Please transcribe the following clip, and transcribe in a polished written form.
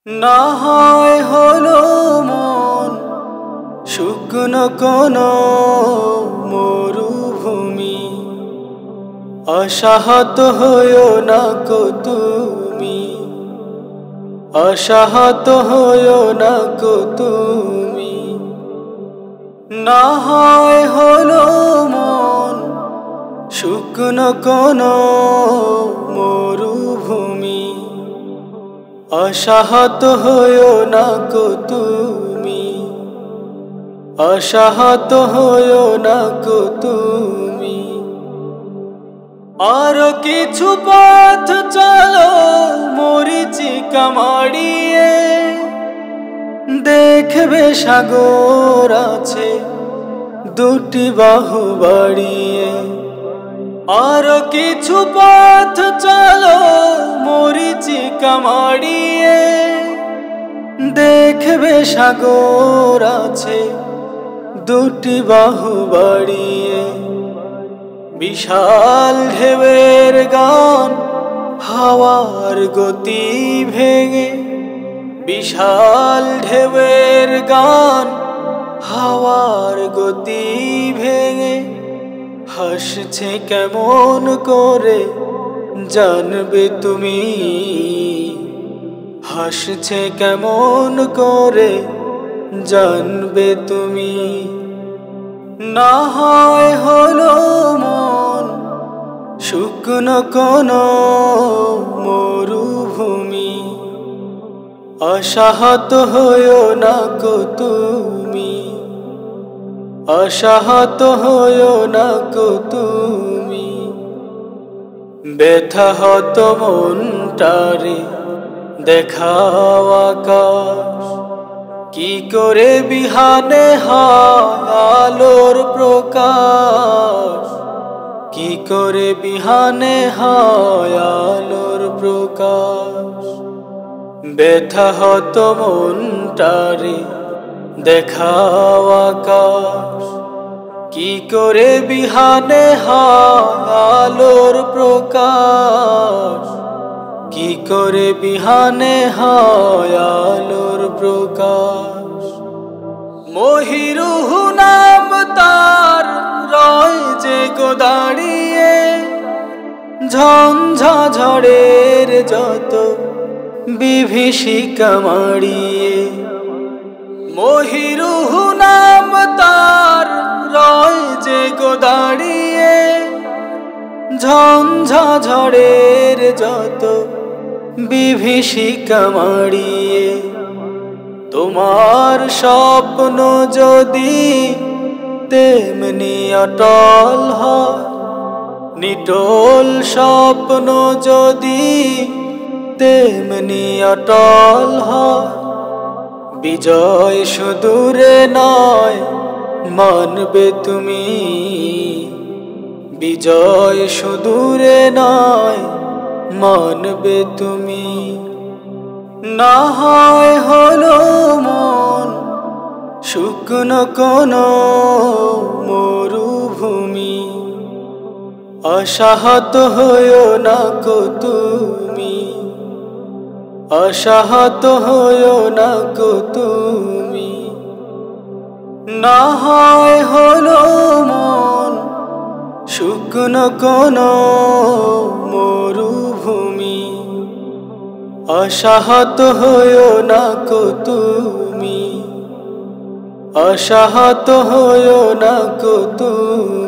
না হয় হলো মন শুকনো কোনো মরুভূমি, আশাহত হইও না কো তুমি, আশাহত হইও না কো তুমি। না হয় হলো মন শুকনো কোনো মরুভূমি, আশাহত হইও না কো তুমি, আশাহত হইও না কো তুমি। আরো কিছু পথ চলো মরিচিকা মাড়িয়ে, দেখবে সাগর আছে দুটি বাহু বাড়িয়ে। আরো কিছু পথ চলো মরিচিকা মাড়িয়ে, দেখবে সাগর আছে দুটি বাহু বাড়িয়ে। বিশাল ঢেউয়ের গান হাওয়ার গতি ভেঙে, বিশাল ঢেউয়ের গান হাওয়ার গতি ভেঙে। হাসছে কেমন করে জানবে তুমি, হাসছে কেমন করে জানবে তুমি। না হয় হলো মন শুকনো কোনো মরুভূমি, আশাহত হইও না কো তুমি, আশাহত হইও না কো তুমি। ব্যথা হত মনটারে দেখাও আকাশ, কি করে বিহানে হয় আলোর প্রকাশ, কি করে বিহানে হয় আলোর প্রকাশ। ব্যথা হত মনটারে দেখাও আকাশ, কি করে বিহানে হয় আলোর প্রকাশ, কি করে বিহানে হয় আলোর প্রকাশ। মহিরুহ নাম তার রয় যে গো দাঁড়িয়ে, ঝঞ্ঝা ঝড়ের যত বিভীষিকা মাড়িয়ে। মহিরুহ নাম তার রয় যে গো দাঁড়িয়ে, ঝঞ্ঝা ঝড়ের যত বিভীষিকা মাড়িয়ে। তোমার স্বপ্ন যদি তেমনি অটল হয়, নিটোল স্বপ্ন যদি তেমনি অটল হয়। বিজয় সুদূরে নয় মানবে তুমি, বিজয় সুদূরে নয় মানবে তুমি। না হয় হলো মন শুকনো কোনো মরুভূমি, আশাহত হইও না কো তুমি, আশাহত হইও না কো তুমি। না হয় হলো মন শুকনো কোনো মরুভূমি, আশাহত হইও না কো তুমি, আশাহত হইও না কো তুমি।